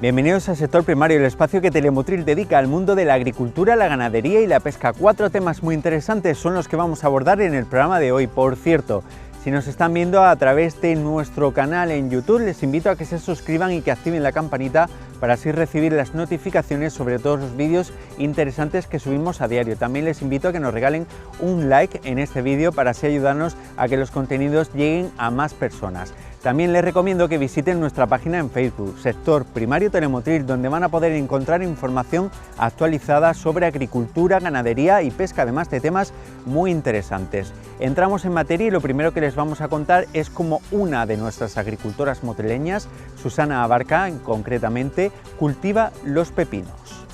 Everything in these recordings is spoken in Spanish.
Bienvenidos al Sector Primario, el espacio que Telemotril dedica al mundo de la agricultura, la ganadería y la pesca. 4 temas muy interesantes son los que vamos a abordar en el programa de hoy. Por cierto, si nos están viendo a través de nuestro canal en YouTube, les invito a que se suscriban y que activen la campanita para así recibir las notificaciones sobre todos los vídeos interesantes que subimos a diario. También les invito a que nos regalen un like en este vídeo para así ayudarnos a que los contenidos lleguen a más personas. También les recomiendo que visiten nuestra página en Facebook, Sector Primario Telemotril, donde van a poder encontrar información actualizada sobre agricultura, ganadería y pesca, además de temas muy interesantes. Entramos en materia y lo primero que les vamos a contar es cómo una de nuestras agricultoras moteleñas, Susana Abarca concretamente, cultiva los pepinos.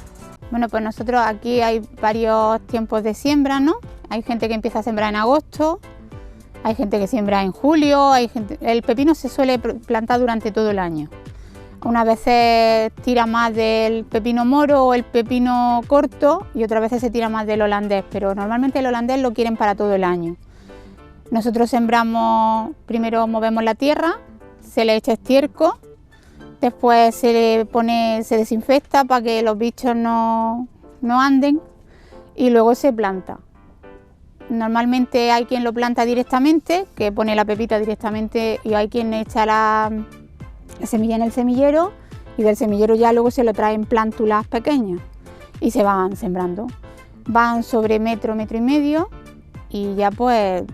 Bueno, pues nosotros aquí hay varios tiempos de siembra, ¿no? Hay gente que empieza a sembrar en agosto. Hay gente que siembra en julio, el pepino se suele plantar durante todo el año. Unas veces tira más del pepino moro o el pepino corto y otras veces se tira más del holandés, pero normalmente el holandés lo quieren para todo el año. Nosotros sembramos, primero movemos la tierra, se le echa estiércol, después se desinfecta para que los bichos no anden y luego se planta. Normalmente hay quien lo planta directamente, que pone la pepita directamente, y hay quien echa la semilla en el semillero y del semillero ya luego se lo traen plántulas pequeñas y se van sembrando. Van sobre metro, metro y medio y ya pues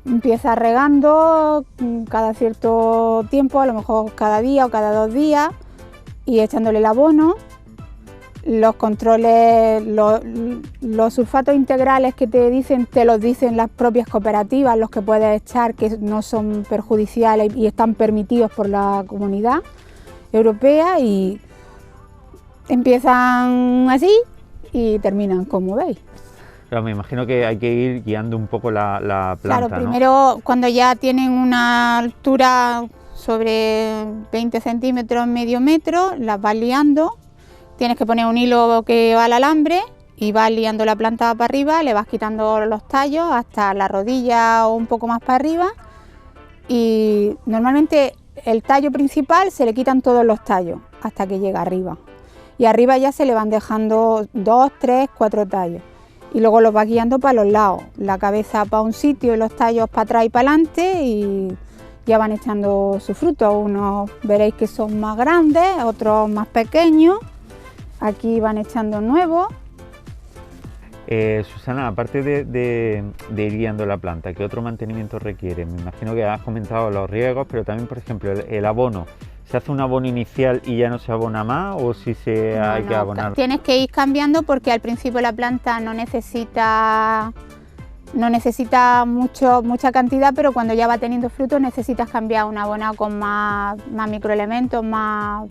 empieza regando cada cierto tiempo, a lo mejor cada día o cada 2 días, y echándole el abono. Los controles, los sulfatos integrales que te los dicen las propias cooperativas, los que puedes echar, que no son perjudiciales y están permitidos por la Comunidad Europea, y empiezan así y terminan como veis. Pero me imagino que hay que ir guiando un poco la planta, claro, primero, ¿no? Cuando ya tienen una altura sobre 20 centímetros, medio metro, las vas liando. Tienes que poner un hilo que va al alambre y vas liando la planta para arriba, le vas quitando los tallos hasta la rodilla o un poco más para arriba, y normalmente el tallo principal se le quitan todos los tallos hasta que llega arriba, y arriba ya se le van dejando 2, 3, 4 tallos y luego los vas guiando para los lados, la cabeza para un sitio y los tallos para atrás y para adelante, y ya van echando su fruto. Unos veréis que son más grandes, otros más pequeños. Aquí van echando nuevos. Susana, aparte de ir guiando la planta, ¿qué otro mantenimiento requiere? Me imagino que has comentado los riegos, pero también, por ejemplo, el abono. ¿Se hace un abono inicial y ya no se abona más, o si hay que abonar? Tienes que ir cambiando porque al principio la planta no necesita mucha cantidad, pero cuando ya va teniendo frutos necesitas cambiar un abonado con más microelementos, más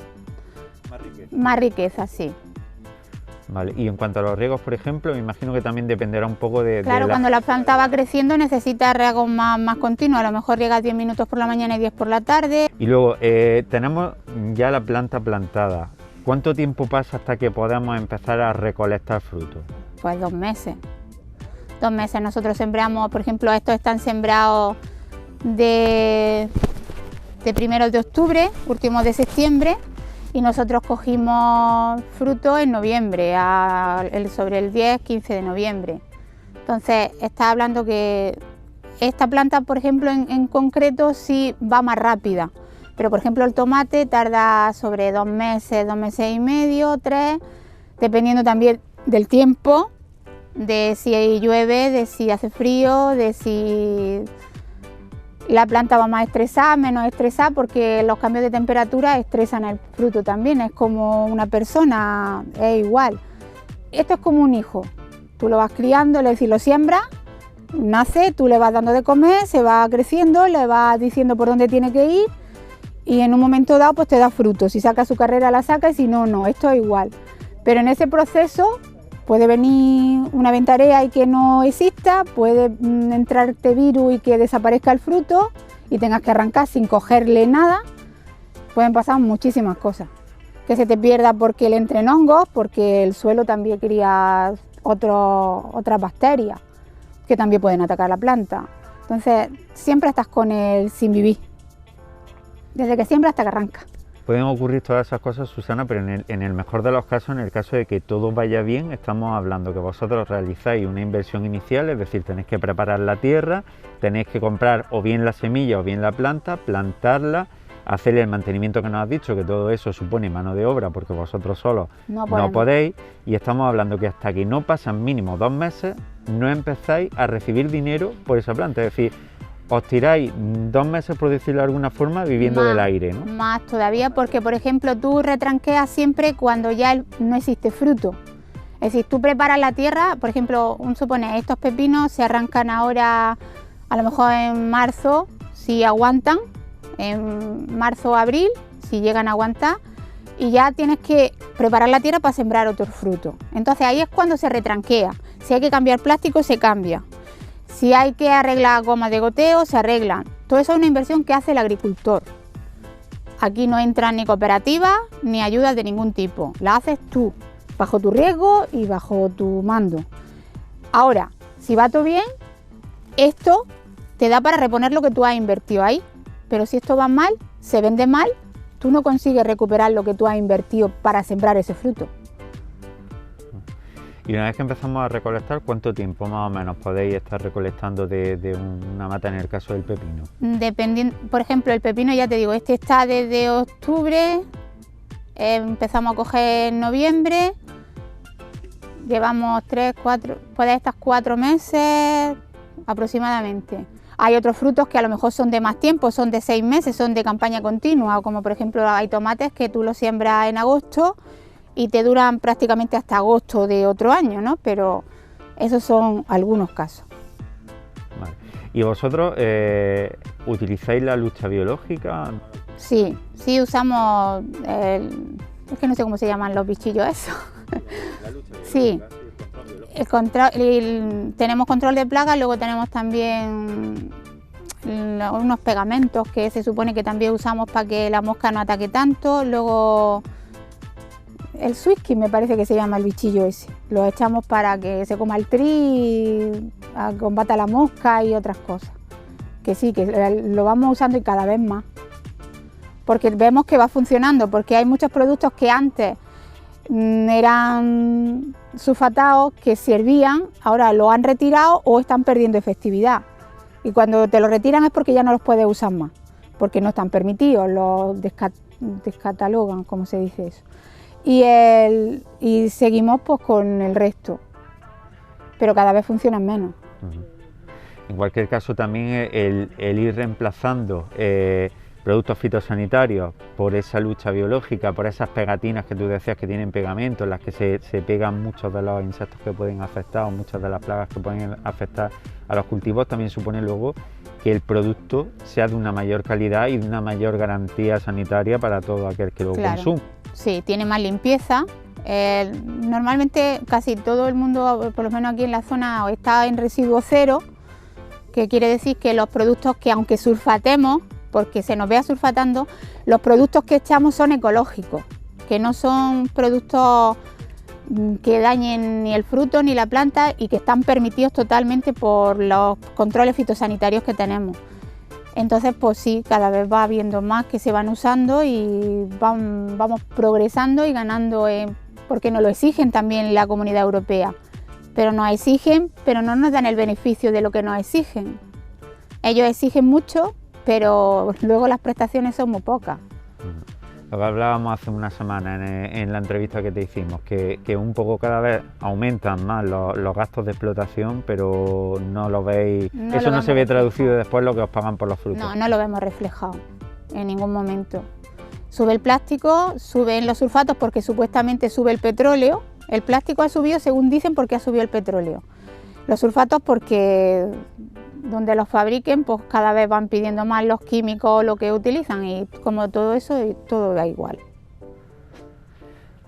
riqueza, sí. Vale, y en cuanto a los riegos, por ejemplo, me imagino que también dependerá un poco de... Claro, cuando la planta va creciendo necesita riegos más continuos, a lo mejor riegas 10 minutos por la mañana y 10 por la tarde. Y luego, tenemos ya la planta plantada. ¿Cuánto tiempo pasa hasta que podamos empezar a recolectar frutos? Pues 2 meses. 2 meses. Nosotros sembramos, por ejemplo, estos están sembrados de 1 de octubre, últimos de septiembre, y nosotros cogimos fruto en noviembre, sobre el 10-15 de noviembre. Entonces, está hablando que esta planta, por ejemplo, en concreto sí va más rápida, pero por ejemplo el tomate tarda sobre 2 meses, 2 meses y medio, 3, dependiendo también del tiempo, de si llueve, de si hace frío, de si la planta va más estresada, menos estresada, porque los cambios de temperatura estresan el fruto también, es como una persona, es igual. Esto es como un hijo, tú lo vas criando, es decir, lo siembras, nace, tú le vas dando de comer, se va creciendo, le vas diciendo por dónde tiene que ir, y en un momento dado pues te da fruto, si saca su carrera la saca, y si no, no, esto es igual. Pero en ese proceso puede venir una ventarea y que no exista, puede entrarte virus y que desaparezca el fruto y tengas que arrancar sin cogerle nada. Pueden pasar muchísimas cosas. Que se te pierda porque le entren hongos, porque el suelo también cría otras bacterias que también pueden atacar la planta. Entonces siempre estás con el sin vivir, desde que siembra hasta que arranca. Pueden ocurrir todas esas cosas, Susana, pero en el mejor de los casos, en el caso de que todo vaya bien, estamos hablando que vosotros realizáis una inversión inicial, es decir, tenéis que preparar la tierra, tenéis que comprar o bien la semilla o bien la planta, plantarla, hacer el mantenimiento que nos has dicho, que todo eso supone mano de obra porque vosotros solos no podéis, y estamos hablando que hasta que no pasan mínimo 2 meses, no empezáis a recibir dinero por esa planta, es decir, os tiráis 2 meses, por decirlo de alguna forma, viviendo del aire, ¿no? Más todavía, porque por ejemplo tú retranqueas siempre cuando ya no existe fruto. Es decir, tú preparas la tierra, por ejemplo, supone, estos pepinos se arrancan ahora, a lo mejor en marzo, si aguantan, en marzo o abril, si llegan a aguantar, y ya tienes que preparar la tierra para sembrar otro fruto. Entonces ahí es cuando se retranquea. Si hay que cambiar plástico, se cambia. Si hay que arreglar gomas de goteo, se arreglan. Todo eso es una inversión que hace el agricultor. Aquí no entran ni cooperativas ni ayudas de ningún tipo. La haces tú, bajo tu riesgo y bajo tu mando. Ahora, si va todo bien, esto te da para reponer lo que tú has invertido ahí. Pero si esto va mal, se vende mal, tú no consigues recuperar lo que tú has invertido para sembrar ese fruto. Y una vez que empezamos a recolectar, ¿cuánto tiempo más o menos podéis estar recolectando de una mata en el caso del pepino? Dependiendo, por ejemplo, el pepino, ya te digo, este está desde octubre, empezamos a coger en noviembre, llevamos 3, 4, puede estar 4 meses aproximadamente. Hay otros frutos que a lo mejor son de más tiempo, son de 6 meses, son de campaña continua, como por ejemplo hay tomates que tú los siembras en agosto y te duran prácticamente hasta agosto de otro año, ¿no? Pero esos son algunos casos. Vale. ¿Y vosotros utilizáis la lucha biológica? Sí, sí usamos, es que no sé cómo se llaman los bichillos esos. La lucha biológica, sí. Tenemos control de plagas, luego tenemos también unos pegamentos que se supone que también usamos para que la mosca no ataque tanto, luego el Swisky me parece que se llama el bichillo ese, lo echamos para que se coma el tri, combata la mosca y otras cosas, que sí, que lo vamos usando y cada vez más, porque vemos que va funcionando, porque hay muchos productos que antes eran sulfatados que servían, ahora lo han retirado o están perdiendo efectividad. Y cuando te lo retiran es porque ya no los puedes usar más, porque no están permitidos, los descatalogan, como se dice eso. Y seguimos pues con el resto, pero cada vez funcionan menos. En cualquier caso también el ir reemplazando productos fitosanitarios por esa lucha biológica, por esas pegatinas que tú decías que tienen pegamento, en las que se pegan muchos de los insectos que pueden afectar o muchas de las plagas que pueden afectar a los cultivos, también supone luego que el producto sea de una mayor calidad y de una mayor garantía sanitaria para todo aquel que lo consume. Sí, tiene más limpieza. Normalmente casi todo el mundo, por lo menos aquí en la zona, está en residuo cero, que quiere decir que los productos que aunque sulfatemos, porque se nos vea sulfatando, los productos que echamos son ecológicos, que no son productos que dañen ni el fruto ni la planta y que están permitidos totalmente por los controles fitosanitarios que tenemos. Entonces, pues sí, cada vez va habiendo más que se van usando y vamos progresando y ganando, porque nos lo exigen también la Comunidad Europea, pero nos exigen, pero no nos dan el beneficio de lo que nos exigen. Ellos exigen mucho, pero luego las prestaciones son muy pocas. Lo que hablábamos hace una semana en la entrevista que te hicimos, que un poco cada vez aumentan más los gastos de explotación, pero no lo veis, eso no se ve traducido después lo que os pagan por los frutos. No, no lo vemos reflejado en ningún momento. Sube el plástico, suben los sulfatos porque supuestamente sube el petróleo. El plástico ha subido, según dicen, porque ha subido el petróleo. Los sulfatos porque donde los fabriquen, pues cada vez van pidiendo más los químicos, lo que utilizan, y como todo eso, todo da igual.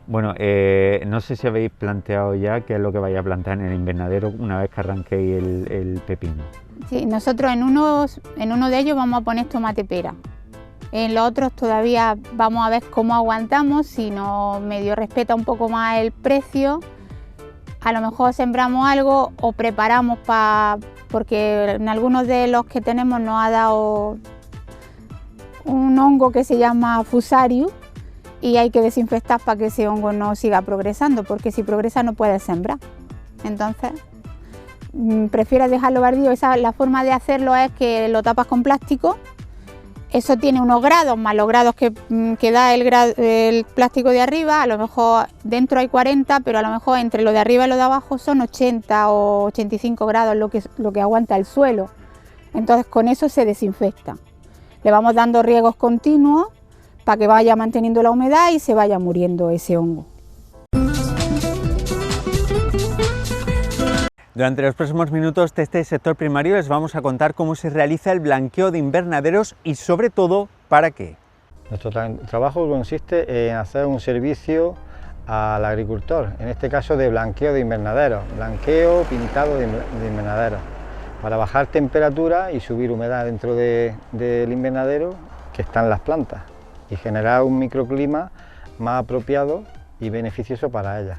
Bueno, no sé si habéis planteado ya qué es lo que vais a plantar en el invernadero una vez que arranquéis el pepino. Sí, nosotros en uno de ellos vamos a poner tomate pera. En los otros todavía vamos a ver cómo aguantamos, si nos medio respeta un poco más el precio. A lo mejor sembramos algo o preparamos porque en algunos de los que tenemos nos ha dado un hongo que se llama Fusarium, y hay que desinfectar para que ese hongo no siga progresando, porque si progresa no puedes sembrar. Entonces, prefieres dejarlo baldío. La forma de hacerlo es que lo tapas con plástico. Eso tiene unos grados, más los grados que da el plástico de arriba. A lo mejor dentro hay 40, pero a lo mejor entre lo de arriba y lo de abajo son 80 o 85 grados lo que aguanta el suelo. Entonces con eso se desinfecta. Le vamos dando riegos continuos para que vaya manteniendo la humedad y se vaya muriendo ese hongo. Durante los próximos minutos de este sector primario les vamos a contar cómo se realiza el blanqueo de invernaderos y sobre todo para qué. Nuestro trabajo consiste en hacer un servicio al agricultor, en este caso de blanqueo de invernaderos, blanqueo, pintado de invernaderos, para bajar temperatura y subir humedad dentro del invernadero que están las plantas y generar un microclima más apropiado y beneficioso para ellas.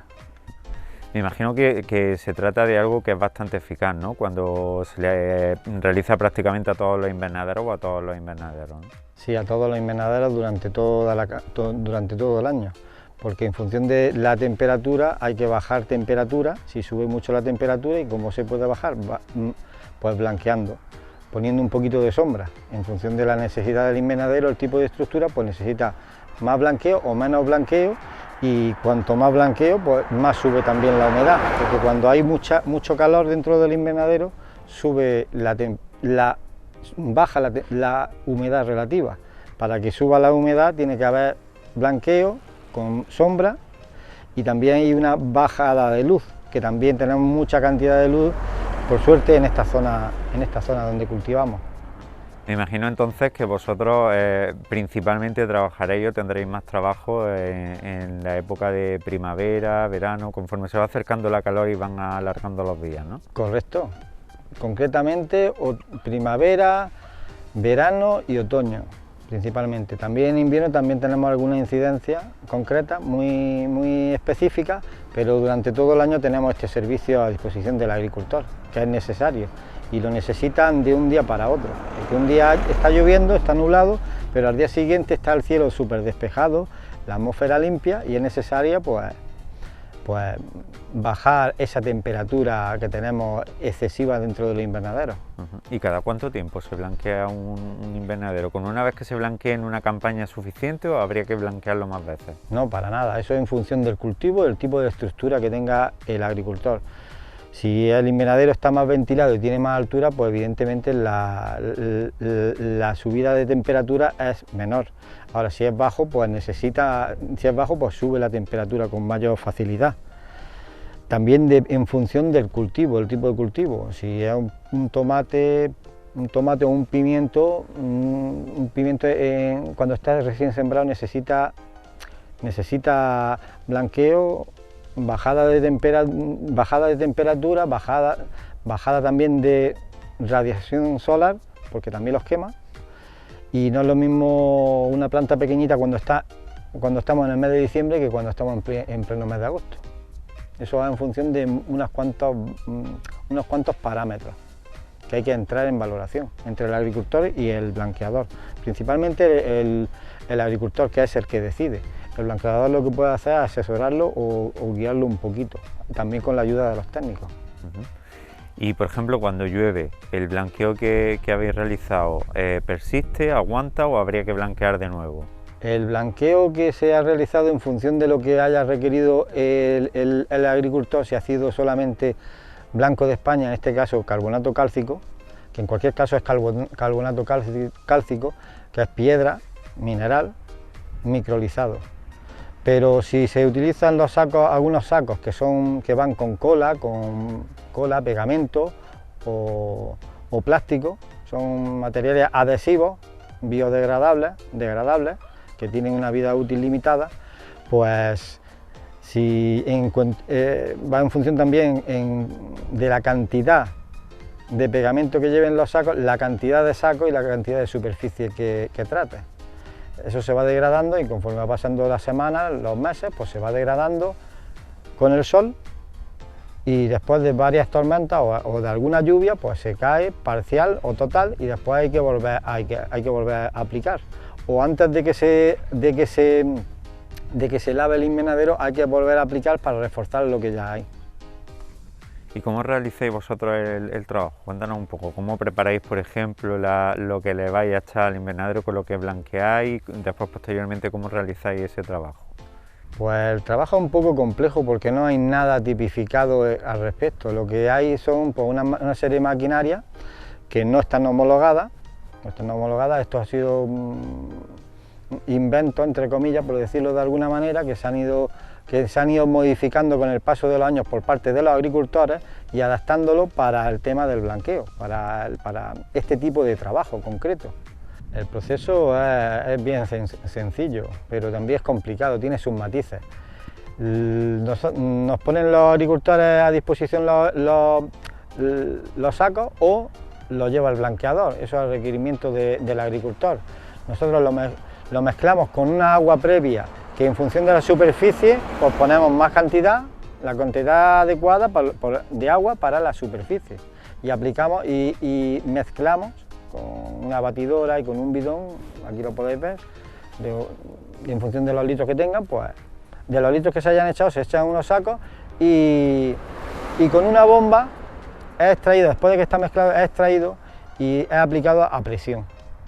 Me imagino que se trata de algo que es bastante eficaz, ¿no? Cuando se le realiza prácticamente a todos los invernaderos o a todos los invernaderos, ¿no? Sí, a todos los invernaderos durante todo el año, porque en función de la temperatura hay que bajar temperatura. Si sube mucho la temperatura, ¿y cómo se puede bajar? Pues blanqueando, poniendo un poquito de sombra. En función de la necesidad del invernadero, el tipo de estructura, pues necesita más blanqueo o menos blanqueo. Y cuanto más blanqueo, pues más sube también la humedad, porque cuando hay mucho calor dentro del invernadero, baja la humedad relativa. Para que suba la humedad tiene que haber blanqueo con sombra y también hay una bajada de luz, que también tenemos mucha cantidad de luz, por suerte, en esta zona donde cultivamos. Me imagino entonces que vosotros principalmente trabajaréis o tendréis más trabajo en la época de primavera, verano, conforme se va acercando la calor y van alargando los días, ¿no? Correcto, concretamente primavera, verano y otoño principalmente. También en invierno también tenemos alguna incidencia concreta, muy específica, pero durante todo el año tenemos este servicio a disposición del agricultor, que es necesario. Y lo necesitan de un día para otro, porque un día está lloviendo, está nublado, pero al día siguiente está el cielo súper despejado, la atmósfera limpia y es necesaria pues bajar esa temperatura que tenemos excesiva dentro de los invernaderos. ¿Y cada cuánto tiempo se blanquea un invernadero? ¿Con una vez que se blanquee en una campaña suficiente o habría que blanquearlo más veces? No, para nada, eso es en función del cultivo, del tipo de estructura que tenga el agricultor. Si el invernadero está más ventilado y tiene más altura, pues evidentemente la subida de temperatura es menor. Ahora, si es bajo, pues sube la temperatura con mayor facilidad. También en función del cultivo, el tipo de cultivo. Si es un tomate o un pimiento, cuando está recién sembrado necesita blanqueo, bajada de temperatura, bajada también de radiación solar, porque también los quema, y no es lo mismo una planta pequeñita cuando estamos en el mes de diciembre que cuando estamos en pleno mes de agosto. Eso va en función de unos cuantos parámetros que hay que entrar en valoración entre el agricultor y el blanqueador, principalmente el agricultor, que es el que decide. El blanqueador lo que puede hacer es asesorarlo o guiarlo un poquito, también con la ayuda de los técnicos. Y por ejemplo, cuando llueve, ¿el blanqueo que habéis realizado persiste, aguanta o habría que blanquear de nuevo? El blanqueo que se ha realizado en función de lo que haya requerido el agricultor, si ha sido solamente blanco de España, en este caso carbonato cálcico, que en cualquier caso es carbonato cálcico, que es piedra, mineral, microlizado. Pero si se utilizan algunos sacos que van con cola, pegamento o plástico, son materiales adhesivos, biodegradables, que tienen una vida útil limitada, pues va en función también de la cantidad de pegamento que lleven los sacos, la cantidad de sacos y la cantidad de superficie que trate. Eso se va degradando y conforme va pasando las semanas, los meses, pues se va degradando con el sol y después de varias tormentas o de alguna lluvia, pues se cae parcial o total y después hay que volver a aplicar. O antes de que se de que se lave el invernadero hay que volver a aplicar para reforzar lo que ya hay. ¿Y cómo realizáis vosotros el trabajo? Cuéntanos un poco, ¿cómo preparáis, por ejemplo, lo que le vais a echar al invernadero con lo que blanqueáis? Después, posteriormente, ¿cómo realizáis ese trabajo? Pues el trabajo es un poco complejo porque no hay nada tipificado al respecto. Lo que hay son pues, una serie de maquinarias que no están homologadas. Esto ha sido invento, entre comillas, por decirlo de alguna manera, que se han ido modificando con el paso de los años por parte de los agricultores y adaptándolo para el tema del blanqueo, para este tipo de trabajo concreto. El proceso es bien sencillo, pero también es complicado, tiene sus matices. Nos ponen los agricultores a disposición los sacos o los lleva el blanqueador, eso es el requerimiento del agricultor. Nosotros lo mezclamos con una agua previa que en función de la superficie pues ponemos más cantidad, la cantidad adecuada de agua para la superficie y aplicamos y mezclamos con una batidora y con un bidón, aquí lo podéis ver, y en función de los litros que tengan, pues de los litros que se hayan echado se echan unos sacos y con una bomba es extraído, después de que está mezclado, es extraído y es aplicado a presión,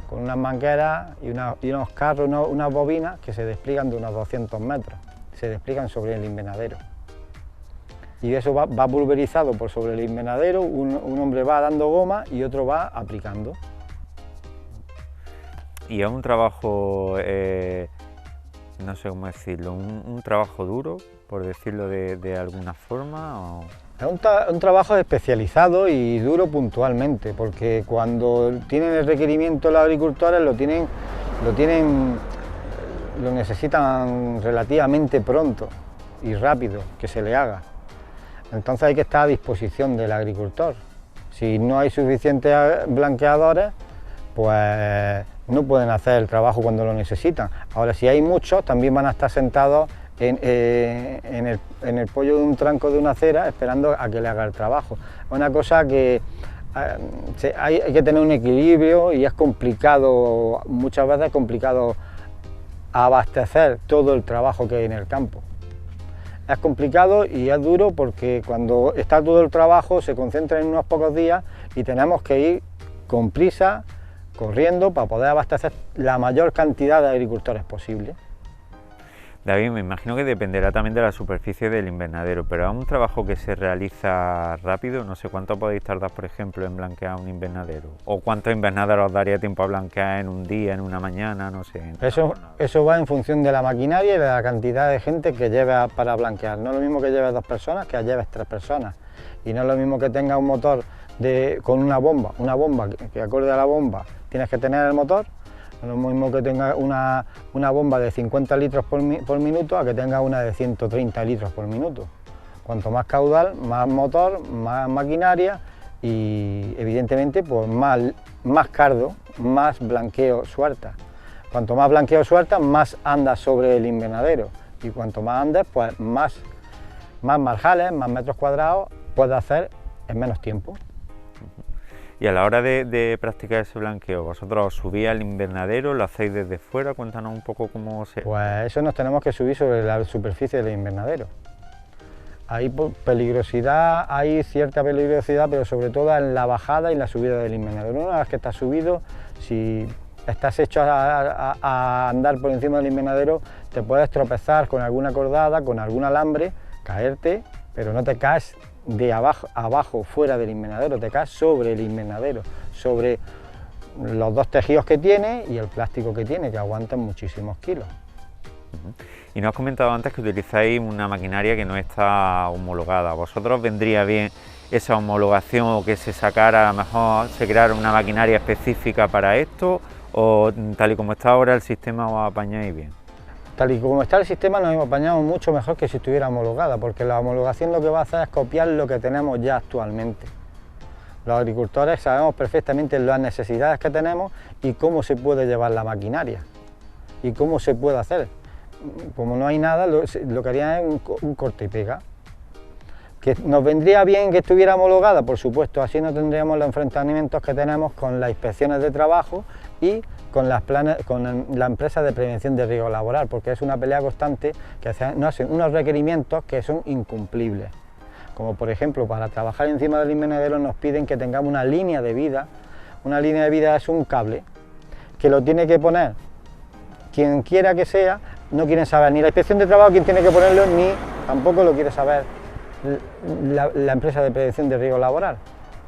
con unas mangueras y unos carros, unas bobinas que se despliegan de unos 200 metros, se despliegan sobre el invernadero. Y eso va pulverizado por sobre el invernadero, un hombre va dando goma y otro va aplicando. Y es un trabajo, no sé cómo decirlo, un trabajo duro, por decirlo de alguna forma. ¿O? Es un trabajo especializado y duro puntualmente, porque cuando tienen el requerimiento los agricultores lo necesitan relativamente pronto y rápido que se le haga. Entonces hay que estar a disposición del agricultor. Si no hay suficientes blanqueadores, pues no pueden hacer el trabajo cuando lo necesitan. Ahora, si hay muchos, también van a estar sentados en el pollo de un tranco de una acera esperando a que le haga el trabajo. Es una cosa que hay que tener un equilibrio y es complicado, muchas veces es complicado abastecer todo el trabajo que hay en el campo. Es complicado y es duro porque cuando está todo el trabajo se concentra en unos pocos días y tenemos que ir con prisa, corriendo, para poder abastecer la mayor cantidad de agricultores posible. David, me imagino que dependerá también de la superficie del invernadero, pero es un trabajo que se realiza rápido. No sé cuánto podéis tardar, por ejemplo, en blanquear un invernadero, o cuántos invernaderos os daría tiempo a blanquear en un día, en una mañana, no sé. Eso va en función de la maquinaria y de la cantidad de gente que lleve para blanquear. No es lo mismo que lleves 2 personas que lleves 3 personas, y no es lo mismo que tenga un motor con una bomba que acorde a la bomba tienes que tener el motor. No es lo mismo que tenga una bomba de 50 litros por minuto a que tenga una de 130 litros por minuto. Cuanto más caudal, más motor, más maquinaria y evidentemente pues más cardo, más blanqueo suelta. Cuanto más blanqueo suelta, más andas sobre el invernadero y cuanto más andes, pues más marjales, más metros cuadrados puedes hacer en menos tiempo. Y a la hora de practicar ese blanqueo, ¿vosotros os subís al invernadero, lo hacéis desde fuera? Cuéntanos un poco cómo se... Pues eso nos tenemos que subir sobre la superficie del invernadero. Hay peligrosidad, hay cierta peligrosidad, pero sobre todo en la bajada y la subida del invernadero. Una vez que estás subido, si estás hecho a andar por encima del invernadero, te puedes tropezar con alguna cordada, con algún alambre, caerte, pero no te caes de abajo, fuera del invernadero, te caes sobre el invernadero, sobre los 2 tejidos que tiene y el plástico que tiene, que aguantan muchísimos kilos. Y nos has comentado antes que utilizáis una maquinaria que no está homologada. ¿Vosotros vendría bien esa homologación o que se sacara, a lo mejor se creara una maquinaria específica para esto, o tal y como está ahora el sistema os apañáis bien? Tal y como está el sistema nos apañamos mucho mejor que si estuviera homologada, porque la homologación lo que va a hacer es copiar lo que tenemos ya actualmente. Los agricultores sabemos perfectamente las necesidades que tenemos y cómo se puede llevar la maquinaria y cómo se puede hacer. Como no hay nada, lo que harían es un corte y pega. ¿Que nos vendría bien que estuviera homologada? Por supuesto, así no tendríamos los enfrentamientos que tenemos con las inspecciones de trabajo y con la empresa de prevención de riesgo laboral, porque es una pelea constante que nos hacen unos requerimientos que son incumplibles. Como por ejemplo, para trabajar encima del invernadero nos piden que tengamos una línea de vida. Una línea de vida es un cable que lo tiene que poner quien quiera que sea, no quieren saber ni la inspección de trabajo quién tiene que ponerlo, ni tampoco lo quiere saber la empresa de prevención de riesgo laboral.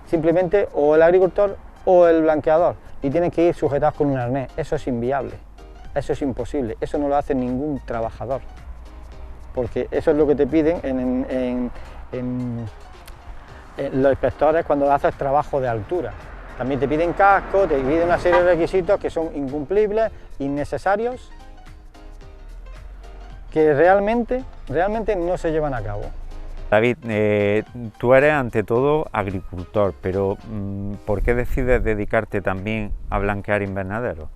Simplemente o el agricultor o el blanqueador, y tienen que ir sujetados con un arnés. Eso es inviable, eso es imposible, eso no lo hace ningún trabajador, porque eso es lo que te piden en los inspectores cuando haces trabajo de altura. También te piden casco, te piden una serie de requisitos que son incumplibles, innecesarios, que realmente no se llevan a cabo. David, tú eres ante todo agricultor, pero ¿por qué decides dedicarte también a blanquear invernaderos?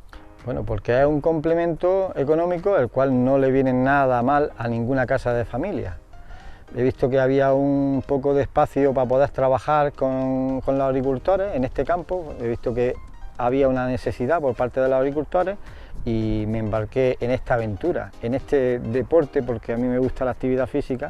Bueno, porque es un complemento económico el cual no le viene nada mal a ninguna casa de familia. He visto que había un poco de espacio para poder trabajar con los agricultores en este campo, he visto que había una necesidad por parte de los agricultores y me embarqué en esta aventura, en este deporte, porque a mí me gusta la actividad física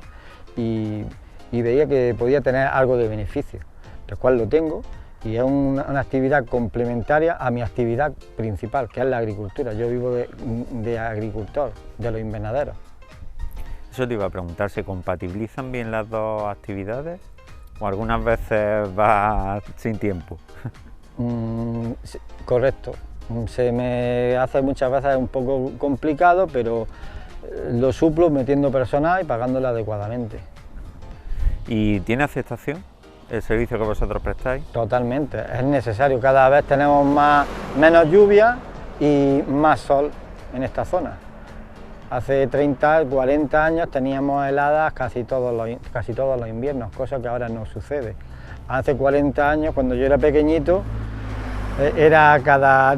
y veía que podía tener algo de beneficio, el cual lo tengo, y es una actividad complementaria a mi actividad principal, que es la agricultura. Yo vivo de agricultor, de los invernaderos. Eso te iba a preguntar, ¿se compatibilizan bien las dos actividades o algunas veces vas sin tiempo? Sí, correcto, se me hace muchas veces un poco complicado, pero lo suplo metiendo personal y pagándolo adecuadamente. ¿Y tiene aceptación el servicio que vosotros prestáis? Totalmente, es necesario, cada vez tenemos menos lluvia y más sol en esta zona. Hace 30, 40 años teníamos heladas casi todos los inviernos, cosa que ahora no sucede. Hace 40 años, cuando yo era pequeñito, era cada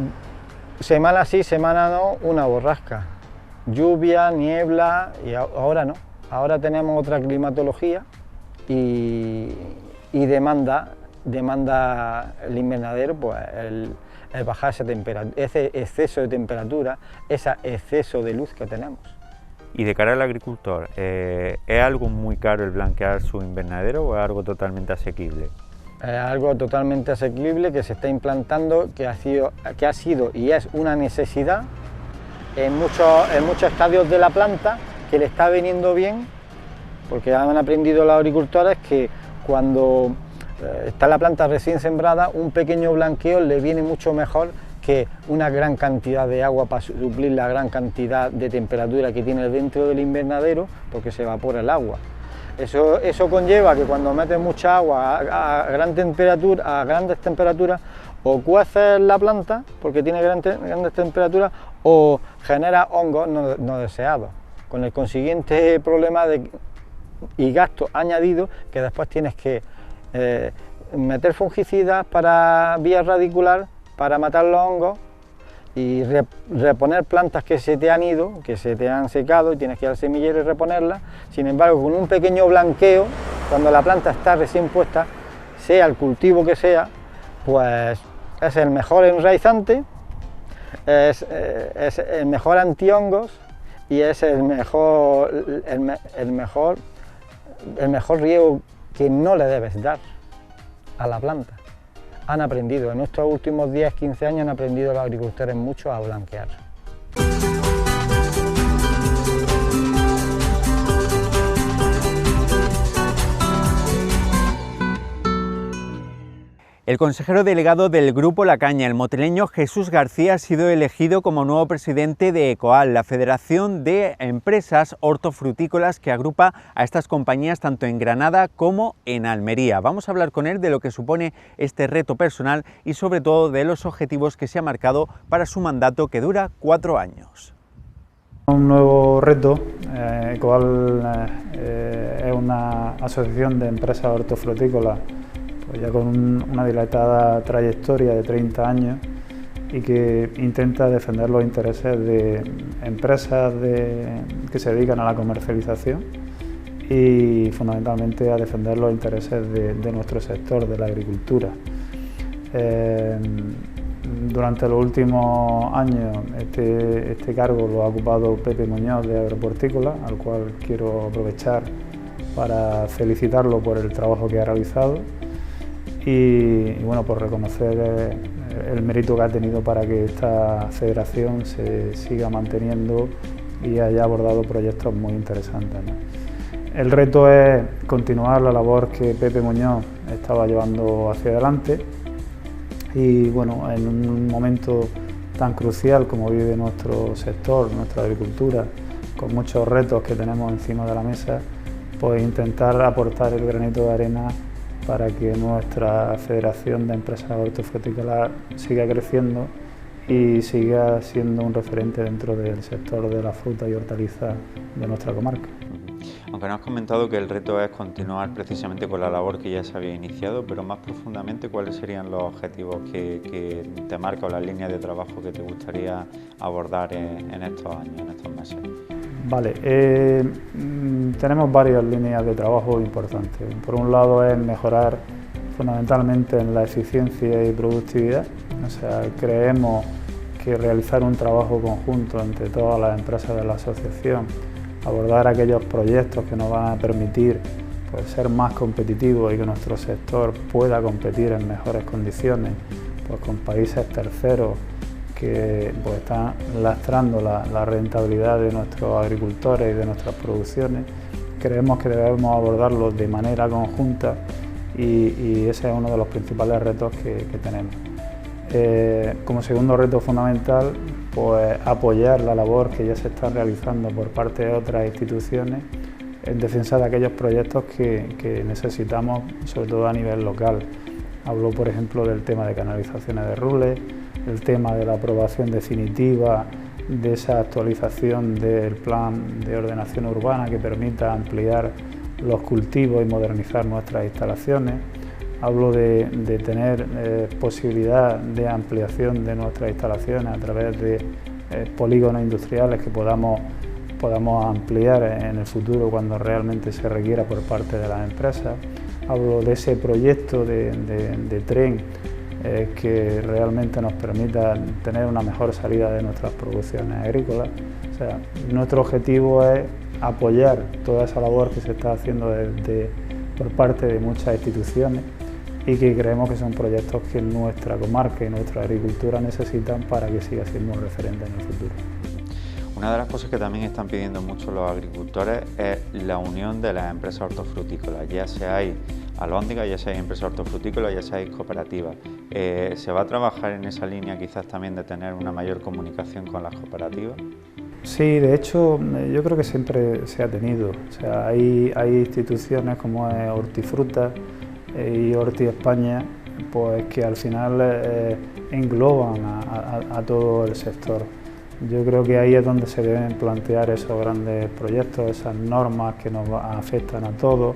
semana sí, semana no, una borrasca. Lluvia, niebla, y ahora no. Ahora tenemos otra climatología y demanda el invernadero pues el bajar esa temperatura, ese exceso de temperatura, ese exceso de luz que tenemos. Y de cara al agricultor, ¿es algo muy caro el blanquear su invernadero o es algo totalmente asequible? Es algo totalmente asequible que se está implantando, que ha sido y es una necesidad en muchos estadios de la planta, que le está viniendo bien, porque han aprendido los agricultores que cuando está la planta recién sembrada, un pequeño blanqueo le viene mucho mejor que una gran cantidad de agua para suplir la gran cantidad de temperatura que tiene dentro del invernadero, porque se evapora el agua. Eso conlleva que cuando metes mucha agua a grandes temperaturas, o cueces la planta porque tiene grandes temperaturas, o genera hongos no deseados, con el consiguiente problema y gasto añadido, que después tienes que meter fungicidas para vía radicular para matar los hongos y reponer plantas que se te han ido, que se te han secado, y tienes que ir al semillero y reponerlas. Sin embargo, con un pequeño blanqueo, cuando la planta está recién puesta, sea el cultivo que sea, pues es el mejor enraizante, es el mejor antihongos y es el mejor riego que no le debes dar a la planta. Han aprendido, en estos últimos 10-15 años han aprendido los agricultores mucho a blanquear. El consejero delegado del Grupo La Caña, el moteleño Jesús García, ha sido elegido como nuevo presidente de ECOAL, la Federación de Empresas Hortofrutícolas que agrupa a estas compañías tanto en Granada como en Almería. Vamos a hablar con él de lo que supone este reto personal y sobre todo de los objetivos que se ha marcado para su mandato, que dura 4 años. Un nuevo reto. ECOAL es una asociación de empresas hortofrutícolas ya con una dilatada trayectoria de 30 años y que intenta defender los intereses de empresas que se dedican a la comercialización y fundamentalmente a defender los intereses de nuestro sector, de la agricultura. Durante los últimos años este cargo lo ha ocupado Pepe Muñoz de Agroportícola, al cual quiero aprovechar para felicitarlo por el trabajo que ha realizado y bueno, por reconocer el mérito que ha tenido para que esta federación se siga manteniendo y haya abordado proyectos muy interesantes, ¿no? El reto es continuar la labor que Pepe Muñoz estaba llevando hacia adelante y bueno, en un momento tan crucial como vive nuestro sector, nuestra agricultura, con muchos retos que tenemos encima de la mesa, pues intentar aportar el granito de arena para que nuestra Federación de Empresas Hortofrutícolas siga creciendo y siga siendo un referente dentro del sector de la fruta y hortalizas de nuestra comarca. Aunque nos has comentado que el reto es continuar precisamente con la labor que ya se había iniciado, pero más profundamente, ¿cuáles serían los objetivos que te marca o las líneas de trabajo que te gustaría abordar en estos años, en estos meses? Vale, tenemos varias líneas de trabajo importantes. Por un lado es mejorar fundamentalmente en la eficiencia y productividad. O sea, creemos que realizar un trabajo conjunto entre todas las empresas de la asociación, abordar aquellos proyectos que nos van a permitir pues, ser más competitivos y que nuestro sector pueda competir en mejores condiciones pues, con países terceros que pues, están lastrando la rentabilidad de nuestros agricultores y de nuestras producciones. Creemos que debemos abordarlo de manera conjunta y ese es uno de los principales retos que tenemos. Como segundo reto fundamental, pues apoyar la labor que ya se está realizando por parte de otras instituciones en defensa de aquellos proyectos que necesitamos, sobre todo a nivel local. Hablo, por ejemplo, del tema de canalizaciones de Rules, el tema de la aprobación definitiva de esa actualización del plan de ordenación urbana que permita ampliar los cultivos y modernizar nuestras instalaciones. Hablo de tener posibilidad de ampliación de nuestras instalaciones a través de polígonos industriales que podamos ampliar en el futuro cuando realmente se requiera por parte de las empresas. Hablo de ese proyecto de tren que realmente nos permita tener una mejor salida de nuestras producciones agrícolas. O sea, nuestro objetivo es apoyar toda esa labor que se está haciendo por parte de muchas instituciones y que creemos que son proyectos que nuestra comarca y nuestra agricultura necesitan para que siga siendo un referente en el futuro. Una de las cosas que también están pidiendo mucho los agricultores es la unión de las empresas hortofrutícolas, ya seáis alhóndigas, ya seáis empresas hortofrutícolas, ya seáis cooperativas. ¿Se va a trabajar en esa línea quizás también de tener una mayor comunicación con las cooperativas? Sí, de hecho yo creo que siempre se ha tenido. O sea, hay instituciones como es Hortifruta y Horti España, pues que al final engloban a todo el sector. Yo creo que ahí es donde se deben plantear esos grandes proyectos, esas normas que nos afectan a todos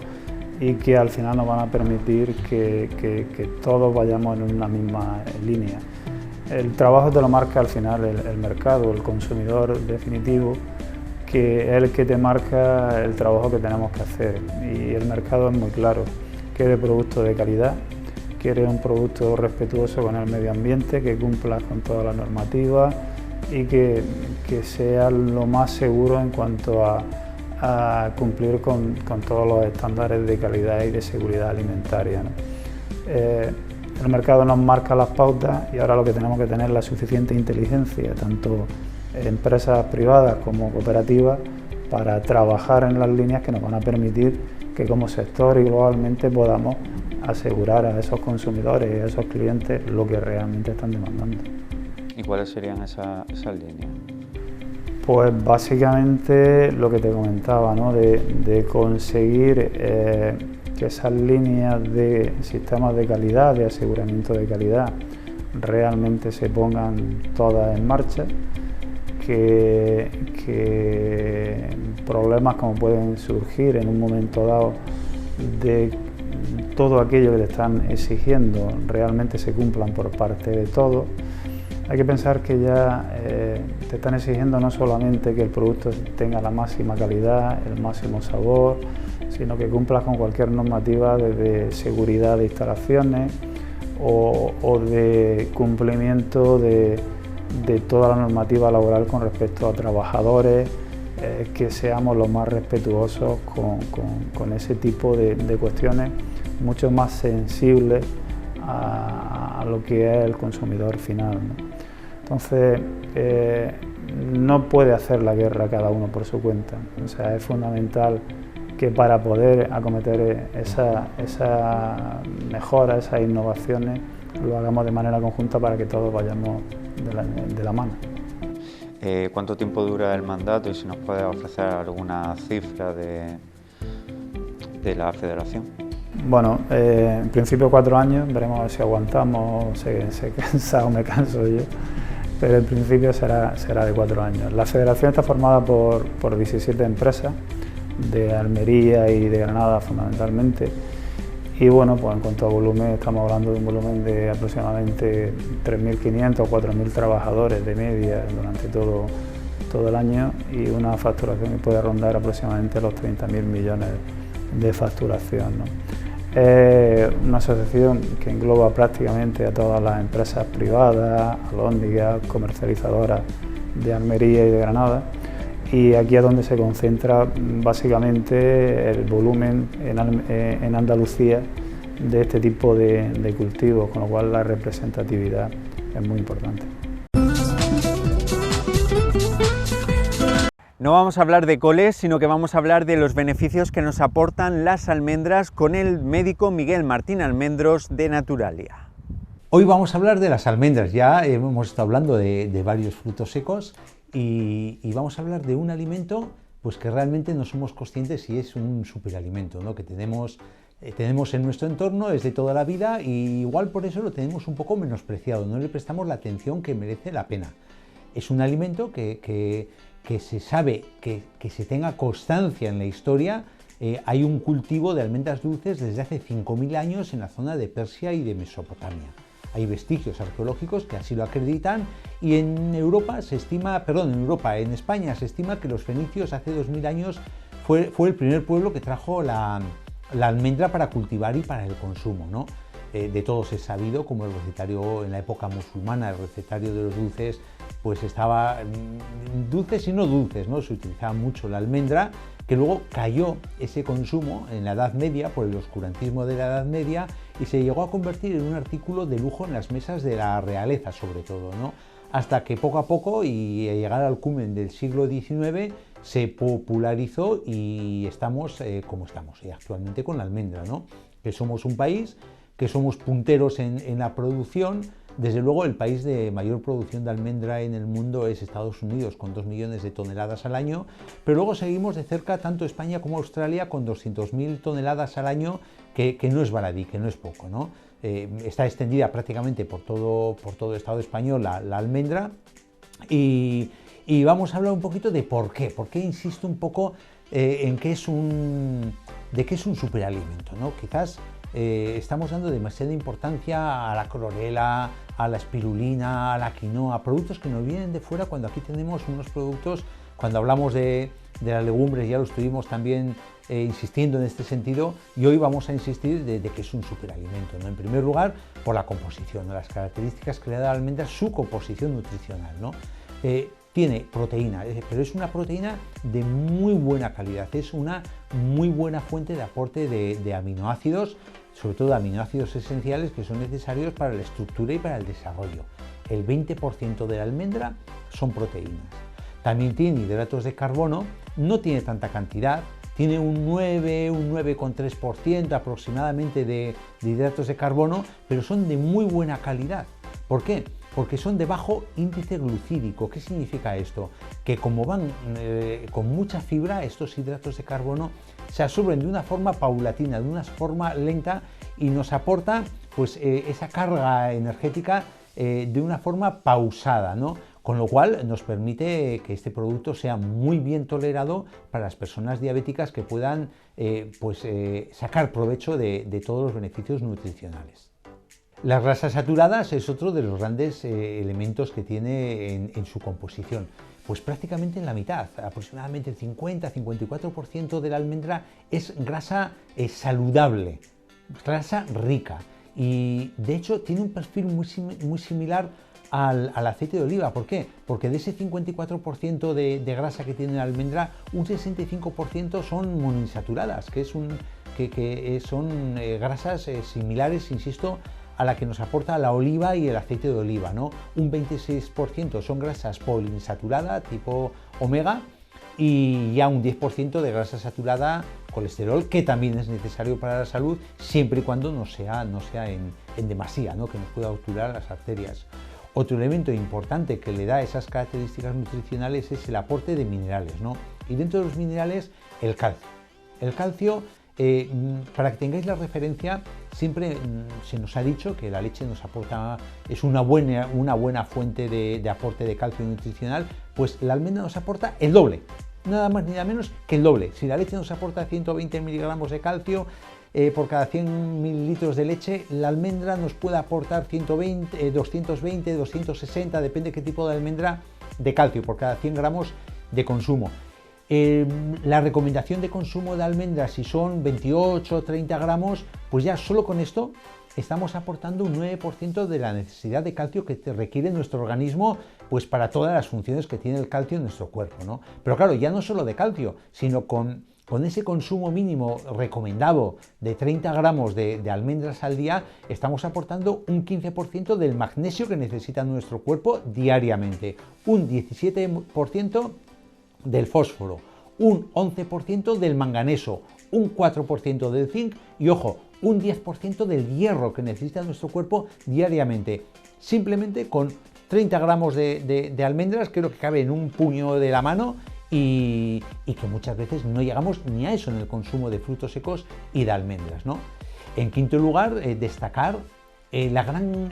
y que al final nos van a permitir que todos vayamos en una misma línea. El trabajo te lo marca al final el mercado, el consumidor definitivo, que es el que te marca el trabajo que tenemos que hacer. Y el mercado es muy claro, quiere productos de calidad, quiere un producto respetuoso con el medio ambiente, que cumpla con todas las normativas y que sea lo más seguro en cuanto a cumplir con todos los estándares de calidad y de seguridad alimentaria, ¿no? El mercado nos marca las pautas y ahora lo que tenemos que tener es la suficiente inteligencia, tanto empresas privadas como cooperativas, para trabajar en las líneas que nos van a permitir que como sector y globalmente podamos asegurar a esos consumidores y a esos clientes lo que realmente están demandando. ¿Y cuáles serían esas líneas? Pues básicamente lo que te comentaba, ¿no? de conseguir que esas líneas de sistemas de calidad, de aseguramiento de calidad, realmente se pongan todas en marcha, que problemas como pueden surgir en un momento dado de todo aquello que te están exigiendo realmente se cumplan por parte de todos. Hay que pensar que ya te están exigiendo no solamente que el producto tenga la máxima calidad, el máximo sabor, sino que cumplas con cualquier normativa desde seguridad de instalaciones, o de cumplimiento de toda la normativa laboral con respecto a trabajadores, que seamos lo más respetuosos con ese tipo de cuestiones, mucho más sensibles a lo que es el consumidor final, ¿no? Entonces, no puede hacer la guerra cada uno por su cuenta. O sea, es fundamental que para poder acometer esa mejora, esas innovaciones, lo hagamos de manera conjunta para que todos vayamos de la mano. ¿Cuánto tiempo dura el mandato y si nos puede ofrecer alguna cifra de la federación? Bueno, en principio 4 años, veremos a ver si aguantamos, se cansa o me canso yo, pero en principio será de 4 años. La federación está formada por 17 empresas, de Almería y de Granada fundamentalmente, y bueno, pues en cuanto a volumen, estamos hablando de un volumen de aproximadamente 3.500 o 4.000 trabajadores de media durante todo el año, y una facturación que puede rondar aproximadamente los 30.000 millones de facturación, ¿no? Es una asociación que engloba prácticamente a todas las empresas privadas, alhóndigas, comercializadoras de Almería y de Granada, y aquí es donde se concentra básicamente el volumen en Andalucía de este tipo de cultivos, con lo cual la representatividad es muy importante. No vamos a hablar de coles, sino que vamos a hablar de los beneficios que nos aportan las almendras con el médico Miguel Martín Almendros de Naturalia. Hoy vamos a hablar de las almendras. Ya hemos estado hablando de varios frutos secos y vamos a hablar de un alimento pues que realmente no somos conscientes si es un superalimento, ¿no? Que tenemos en nuestro entorno desde toda la vida, y igual por eso lo tenemos un poco menospreciado, no le prestamos la atención que merece la pena. Es un alimento que se sabe que se tenga constancia en la historia. Hay un cultivo de almendras dulces desde hace 5.000 años en la zona de Persia y de Mesopotamia. Hay vestigios arqueológicos que así lo acreditan, y en España se estima que los fenicios hace 2.000 años fue el primer pueblo que trajo la almendra para cultivar y para el consumo, ¿no? De todos es sabido como el recetario en la época musulmana, el recetario de los dulces, pues estaba dulces y no dulces, ¿no? Se utilizaba mucho la almendra, que luego cayó ese consumo en la Edad Media por el oscurantismo de la Edad Media, y se llegó a convertir en un artículo de lujo en las mesas de la realeza, sobre todo, ¿no? Hasta que poco a poco, y a llegar al culmen del siglo XIX, se popularizó y estamos como estamos actualmente con la almendra, ¿no? Que somos un país, que somos punteros en la producción. Desde luego, el país de mayor producción de almendra en el mundo es Estados Unidos, con 2 millones de toneladas al año, pero luego seguimos de cerca tanto España como Australia con 200.000 toneladas al año, que no es baladí, que no es poco, ¿no? Está extendida prácticamente por todo el Estado español la almendra, y vamos a hablar un poquito de por qué insisto un poco de qué es un superalimento, ¿no? Quizás estamos dando demasiada importancia a la clorela, a la espirulina, a la quinoa, productos que nos vienen de fuera, cuando aquí tenemos unos productos. Cuando hablamos de las legumbres ya lo estuvimos también insistiendo en este sentido, y hoy vamos a insistir de que es un superalimento, ¿no? En primer lugar, por la composición, ¿no? Las características que le da la almendra, su composición nutricional, ¿no? Tiene proteína, pero es una proteína de muy buena calidad, es una muy buena fuente de aporte de aminoácidos, sobre todo aminoácidos esenciales que son necesarios para la estructura y para el desarrollo. El 20% de la almendra son proteínas. También tiene hidratos de carbono, no tiene tanta cantidad, tiene un 9,3% aproximadamente de hidratos de carbono, pero son de muy buena calidad. ¿Por qué? Porque son de bajo índice glucídico. ¿Qué significa esto? Que como van con mucha fibra, estos hidratos de carbono se absorben de una forma paulatina, de una forma lenta, y nos aporta pues, esa carga energética de una forma pausada, ¿no? Con lo cual nos permite que este producto sea muy bien tolerado para las personas diabéticas, que puedan sacar provecho de todos los beneficios nutricionales. Las grasas saturadas es otro de los grandes elementos que tiene en su composición. Pues prácticamente en la mitad, aproximadamente el 50-54% de la almendra es grasa saludable, grasa rica. y de hecho tiene un perfil muy similar al aceite de oliva. ¿Por qué? Porque de ese 54% de grasa que tiene la almendra, un 65% son monoinsaturadas, que son grasas similares, insisto, a la que nos aporta la oliva y el aceite de oliva, ¿no? Un 26% son grasas poliinsaturadas tipo omega, y ya un 10% de grasa saturada, colesterol, que también es necesario para la salud, siempre y cuando no sea en demasía, ¿no? Que nos pueda obturar las arterias. Otro elemento importante que le da esas características nutricionales es el aporte de minerales, ¿no? Y dentro de los minerales, el calcio. El calcio, para que tengáis la referencia, siempre se nos ha dicho que la leche nos aporta, es una buena fuente de aporte de calcio nutricional, pues la almendra nos aporta el doble, nada más ni nada menos que el doble. Si la leche nos aporta 120 miligramos de calcio por cada 100 mililitros de leche, la almendra nos puede aportar 120, 220, 260, depende qué tipo de almendra, de calcio por cada 100 gramos de consumo. La recomendación de consumo de almendras, si son 28 o 30 gramos, pues ya solo con esto estamos aportando un 9% de la necesidad de calcio que requiere nuestro organismo, pues para todas las funciones que tiene el calcio en nuestro cuerpo, ¿no? Pero claro, ya no solo de calcio, sino con ese consumo mínimo recomendado de 30 gramos de almendras al día, estamos aportando un 15% del magnesio que necesita nuestro cuerpo diariamente, un 17% del fósforo, un 11% del manganeso, un 4% del zinc y, ojo, un 10% del hierro que necesita nuestro cuerpo diariamente. Simplemente con 30 gramos de almendras, creo que cabe en un puño de la mano y que muchas veces no llegamos ni a eso en el consumo de frutos secos y de almendras, ¿no? En quinto lugar, destacar la gran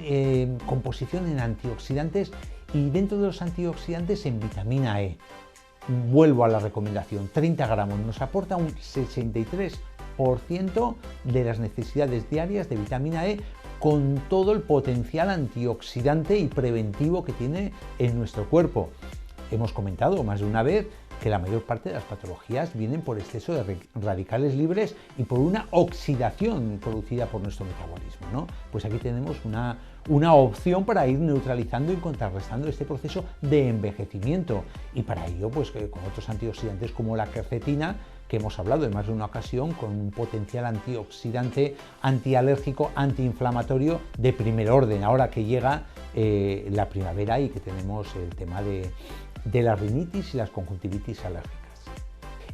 composición en antioxidantes y dentro de los antioxidantes en vitamina E. Vuelvo a la recomendación, 30 gramos nos aporta un 63% de las necesidades diarias de vitamina E, con todo el potencial antioxidante y preventivo que tiene en nuestro cuerpo. Hemos comentado más de una vez que la mayor parte de las patologías vienen por exceso de radicales libres y por una oxidación producida por nuestro metabolismo, ¿no? Pues aquí tenemos una opción para ir neutralizando y contrarrestando este proceso de envejecimiento, y para ello pues con otros antioxidantes como la quercetina, que hemos hablado en más de una ocasión, con un potencial antioxidante, antialérgico, antiinflamatorio de primer orden, ahora que llega la primavera y que tenemos el tema de la rinitis y las conjuntivitis alérgicas.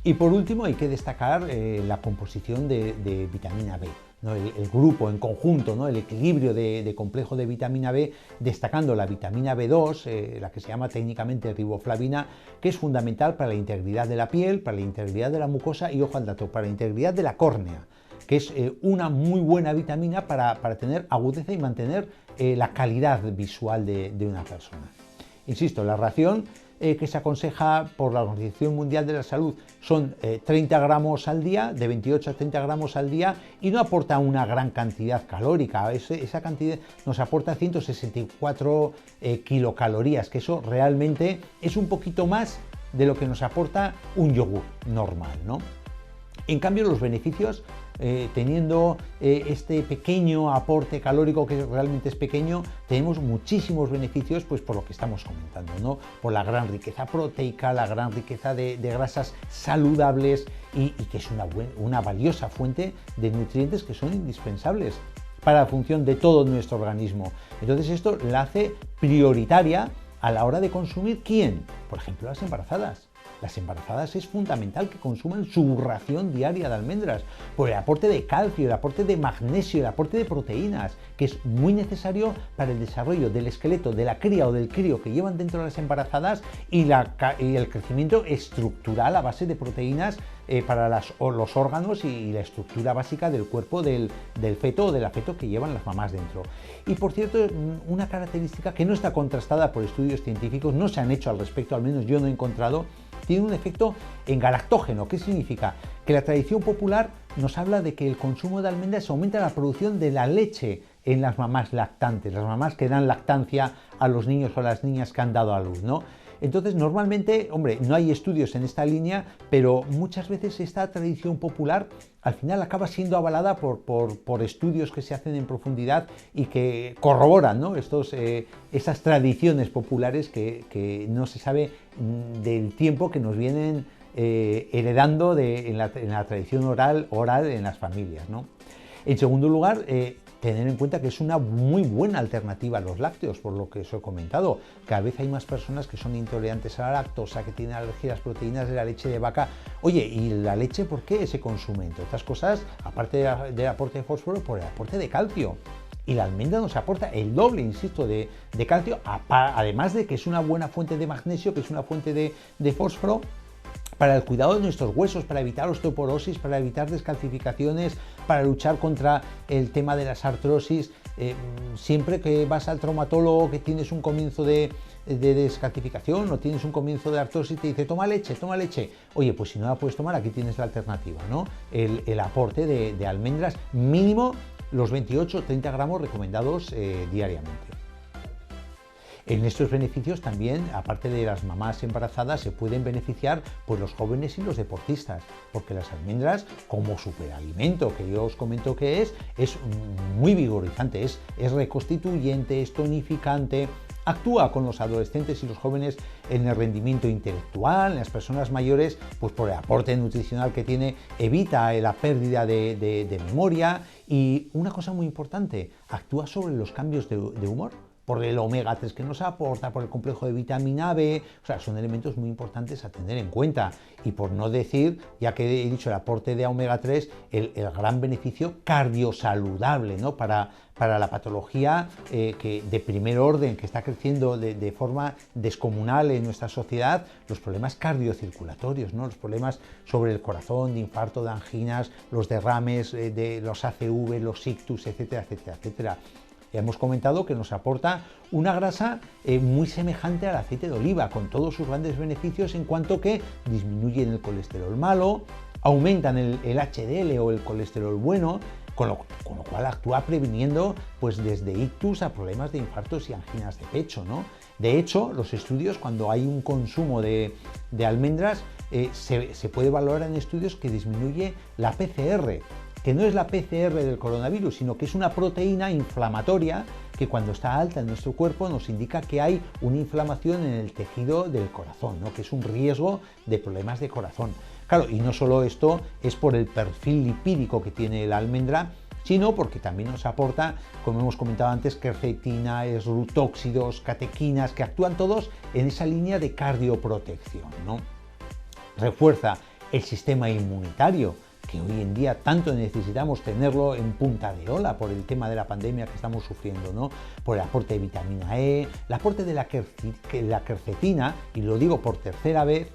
Y por último hay que destacar la composición de vitamina B, ¿no? El grupo en conjunto, ¿no? El equilibrio de complejo de vitamina B, destacando la vitamina B2, la que se llama técnicamente riboflavina, que es fundamental para la integridad de la piel, para la integridad de la mucosa y, ojo al dato, para la integridad de la córnea, que es una muy buena vitamina para tener agudeza y mantener la calidad visual de una persona. Insisto, la ración que se aconseja por la Organización Mundial de la Salud son 30 gramos al día, de 28 a 30 gramos al día, y no aporta una gran cantidad calórica. Esa cantidad nos aporta 164 kilocalorías, que eso realmente es un poquito más de lo que nos aporta un yogur normal, ¿no? En cambio, los beneficios, teniendo este pequeño aporte calórico, que realmente es pequeño, tenemos muchísimos beneficios, pues por lo que estamos comentando, ¿no? Por la gran riqueza proteica, la gran riqueza de grasas saludables y que es una valiosa fuente de nutrientes que son indispensables para la función de todo nuestro organismo. Entonces esto la hace prioritaria a la hora de consumir, ¿quién? Por ejemplo, las embarazadas. Las embarazadas es fundamental que consuman su ración diaria de almendras por el aporte de calcio, el aporte de magnesio, el aporte de proteínas, que es muy necesario para el desarrollo del esqueleto de la cría o del crío que llevan dentro de las embarazadas y el crecimiento estructural a base de proteínas para los órganos y la estructura básica del cuerpo del feto o del afeto que llevan las mamás dentro. Y por cierto, una característica que no está contrastada por estudios científicos, no se han hecho al respecto, al menos yo no he encontrado, tiene un efecto engalactógeno. ¿Qué significa? Que la tradición popular nos habla de que el consumo de almendras aumenta la producción de la leche en las mamás lactantes, las mamás que dan lactancia a los niños o a las niñas que han dado a luz, ¿no? Entonces, normalmente, hombre, no hay estudios en esta línea, pero muchas veces esta tradición popular al final acaba siendo avalada por estudios que se hacen en profundidad y que corroboran, ¿no? Esas tradiciones populares que no se sabe del tiempo que nos vienen heredando en la tradición oral en las familias, ¿no? En segundo lugar, tener en cuenta que es una muy buena alternativa a los lácteos, por lo que os he comentado. Cada vez hay más personas que son intolerantes a la lactosa, que tienen alergia a las proteínas de la leche de vaca. Oye, ¿y la leche por qué se consume? Entre otras cosas, aparte del aporte de fósforo, por el aporte de calcio. Y la almendra nos aporta el doble, insisto, de calcio, además de que es una buena fuente de magnesio, que es una fuente de fósforo, para el cuidado de nuestros huesos, para evitar osteoporosis, para evitar descalcificaciones, para luchar contra el tema de las artrosis. Siempre que vas al traumatólogo, que tienes un comienzo de descalcificación o tienes un comienzo de artrosis, te dice toma leche, toma leche. Oye, pues si no la puedes tomar, aquí tienes la alternativa, ¿no? El aporte de almendras, mínimo los 28 o 30 gramos recomendados diariamente. En estos beneficios también, aparte de las mamás embarazadas, se pueden beneficiar pues los jóvenes y los deportistas, porque las almendras, como superalimento que yo os comento que es muy vigorizante, es reconstituyente, es tonificante, actúa con los adolescentes y los jóvenes en el rendimiento intelectual, en las personas mayores, pues por el aporte nutricional que tiene, evita la pérdida de memoria y una cosa muy importante, actúa sobre los cambios de humor, por el omega 3 que nos aporta, por el complejo de vitamina B, o sea, son elementos muy importantes a tener en cuenta. Y por no decir, ya que he dicho el aporte de omega 3, el gran beneficio cardiosaludable, ¿no? Para la patología que de primer orden, que está creciendo de forma descomunal en nuestra sociedad, los problemas cardiocirculatorios, ¿no? Los problemas sobre el corazón, de infarto, de anginas, los derrames, de los ACV, los ictus, etcétera, etcétera, etcétera. Hemos comentado que nos aporta una grasa muy semejante al aceite de oliva, con todos sus grandes beneficios en cuanto que disminuyen el colesterol malo, aumentan el HDL o el colesterol bueno, con lo cual actúa previniendo pues desde ictus a problemas de infartos y anginas de pecho, ¿no? De hecho, los estudios, cuando hay un consumo de almendras, se puede valorar en estudios que disminuye la PCR, que no es la PCR del coronavirus, sino que es una proteína inflamatoria que cuando está alta en nuestro cuerpo nos indica que hay una inflamación en el tejido del corazón, ¿no? Que es un riesgo de problemas de corazón. Claro, y no solo esto es por el perfil lipídico que tiene la almendra, sino porque también nos aporta, como hemos comentado antes, quercetina, esrutóxidos, catequinas, que actúan todos en esa línea de cardioprotección, ¿no? Refuerza el sistema inmunitario, que hoy en día tanto necesitamos tenerlo en punta de ola por el tema de la pandemia que estamos sufriendo, ¿no? Por el aporte de vitamina E, el aporte de la quercetina, y lo digo por tercera vez,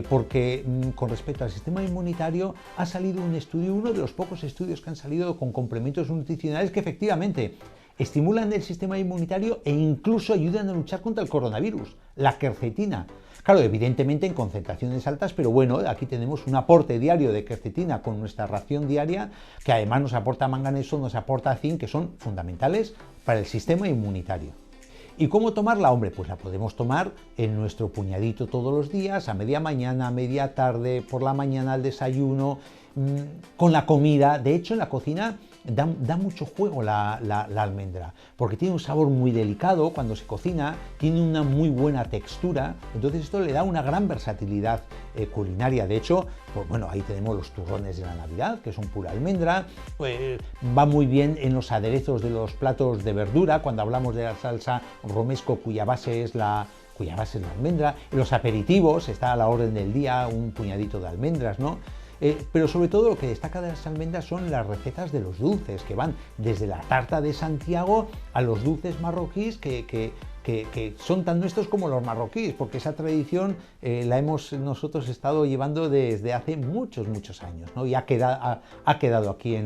porque con respecto al sistema inmunitario ha salido un estudio, uno de los pocos estudios que han salido con complementos nutricionales que efectivamente estimulan el sistema inmunitario e incluso ayudan a luchar contra el coronavirus, la quercetina. Claro, evidentemente en concentraciones altas, pero bueno, aquí tenemos un aporte diario de quercetina con nuestra ración diaria, que además nos aporta manganeso, nos aporta zinc, que son fundamentales para el sistema inmunitario. ¿Y cómo tomarla? Hombre, pues la podemos tomar en nuestro puñadito todos los días, a media mañana, a media tarde, por la mañana al desayuno, con la comida. De hecho, en la cocina da mucho juego la almendra, porque tiene un sabor muy delicado cuando se cocina, tiene una muy buena textura, entonces esto le da una gran versatilidad culinaria. De hecho, pues bueno, ahí tenemos los turrones de la Navidad, que son pura almendra, va muy bien en los aderezos de los platos de verdura, cuando hablamos de la salsa romesco, cuya base es la almendra. En los aperitivos está a la orden del día un puñadito de almendras, ¿no? Pero sobre todo lo que destaca de las almendras son las recetas de los dulces, que van desde la tarta de Santiago a los dulces marroquíes que son tan nuestros como los marroquíes, porque esa tradición la hemos nosotros estado llevando desde hace muchos años, ¿no? Y ha quedado aquí,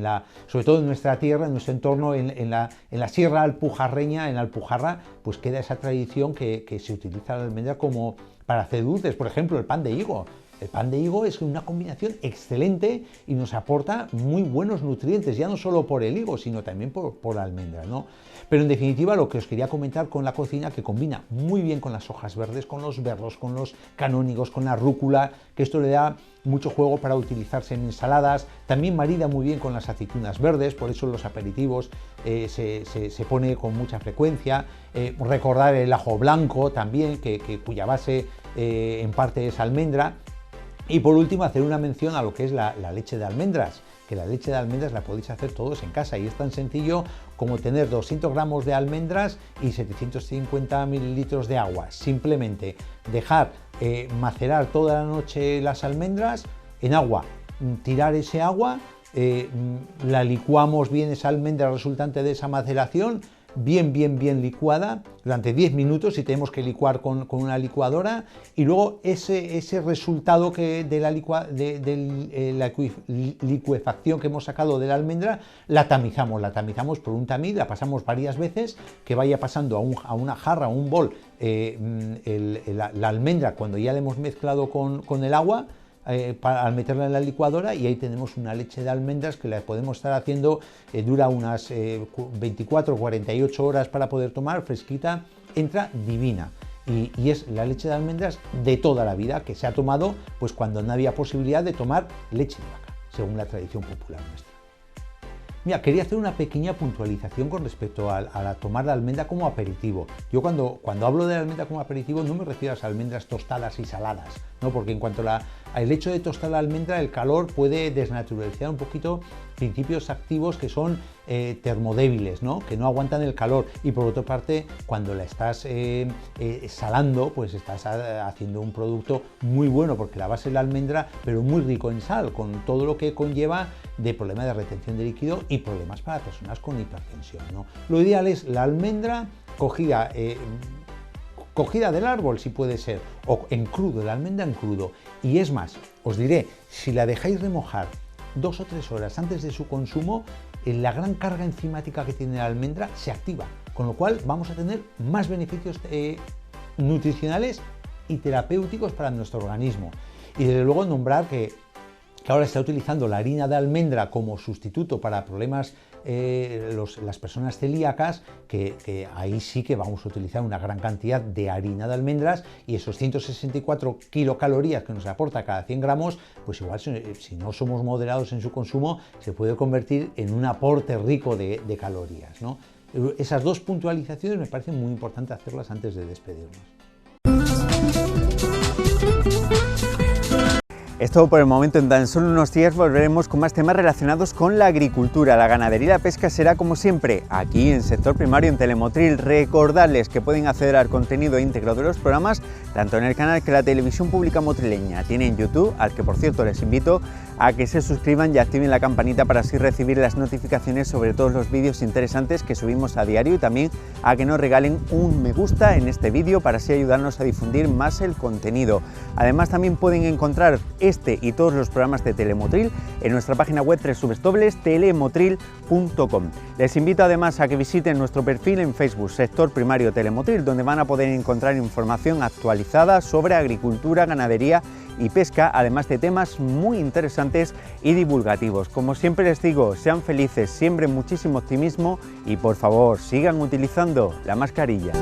sobre todo en nuestra tierra, en nuestro entorno, en la sierra alpujarreña, en la Alpujarra, pues queda esa tradición que se utiliza la almendra como para hacer dulces. Por ejemplo, el pan de higo. El pan de higo es una combinación excelente y nos aporta muy buenos nutrientes, ya no solo por el higo, sino también por la almendra, ¿no? Pero en definitiva, lo que os quería comentar con la cocina, que combina muy bien con las hojas verdes, con los berros, con los canónigos, con la rúcula, que esto le da mucho juego para utilizarse en ensaladas, también marida muy bien con las aceitunas verdes, por eso en los aperitivos se pone con mucha frecuencia. Recordar el ajo blanco también, cuya base en parte es almendra. Y por último, hacer una mención a lo que es la leche de almendras, que la leche de almendras la podéis hacer todos en casa y es tan sencillo como tener 200 gramos de almendras y 750 mililitros de agua. Simplemente dejar macerar toda la noche las almendras en agua, tirar ese agua, la licuamos bien esa almendra resultante de esa maceración, bien licuada durante 10 minutos si tenemos que licuar con una licuadora, y luego ese resultado de la licuefacción que hemos sacado de la almendra la tamizamos por un tamiz, la pasamos varias veces, que vaya pasando a una jarra, a un bol, la almendra cuando ya la hemos mezclado con el agua, al meterla en la licuadora, y ahí tenemos una leche de almendras que la podemos estar haciendo, dura unas 24 o 48 horas para poder tomar, fresquita, entra divina. Y es la leche de almendras de toda la vida, que se ha tomado pues cuando no había posibilidad de tomar leche de vaca, según la tradición popular nuestra. Mira, quería hacer una pequeña puntualización con respecto a tomar la almendra como aperitivo. Yo cuando hablo de la almendra como aperitivo no me refiero a las almendras tostadas y saladas, ¿no? Porque en cuanto al hecho de tostar la almendra, el calor puede desnaturalizar un poquito principios activos que son termodébiles, ¿no? Que no aguantan el calor, y por otra parte, cuando la estás salando, pues estás haciendo un producto muy bueno, porque la base es la almendra, pero muy rico en sal, con todo lo que conlleva de problemas de retención de líquido y problemas para personas con hipertensión, ¿no? Lo ideal es la almendra cogida del árbol, si puede ser, o en crudo, la almendra en crudo. Y es más, os diré, si la dejáis remojar 2 o 3 horas antes de su consumo, la gran carga enzimática que tiene la almendra se activa, con lo cual vamos a tener más beneficios nutricionales y terapéuticos para nuestro organismo. Y desde luego nombrar que ahora se está utilizando la harina de almendra como sustituto para problemas, las personas celíacas, que ahí sí que vamos a utilizar una gran cantidad de harina de almendras, y esos 164 kilocalorías que nos aporta cada 100 gramos, pues igual si no somos moderados en su consumo, se puede convertir en un aporte rico de calorías, ¿no? Esas dos puntualizaciones me parecen muy importantes hacerlas antes de despedirnos. Es todo por el momento. En tan solo unos días volveremos con más temas relacionados con la agricultura, la ganadería y la pesca. Será como siempre aquí en Sector Primario en Telemotril. Recordarles que pueden acceder al contenido íntegro de los programas tanto en el canal que la Televisión Pública Motrileña tiene en YouTube, al que por cierto les invito a que se suscriban y activen la campanita para así recibir las notificaciones sobre todos los vídeos interesantes que subimos a diario, y también a que nos regalen un me gusta en este vídeo para así ayudarnos a difundir más el contenido. Además, también pueden encontrar este y todos los programas de Telemotril en nuestra página web www.telemotril.com. Les invito además a que visiten nuestro perfil en Facebook, Sector Primario Telemotril, donde van a poder encontrar información actualizada sobre agricultura, ganadería y pesca, además de temas muy interesantes y divulgativos. Como siempre les digo, sean felices, siembren muchísimo optimismo y por favor sigan utilizando la mascarilla.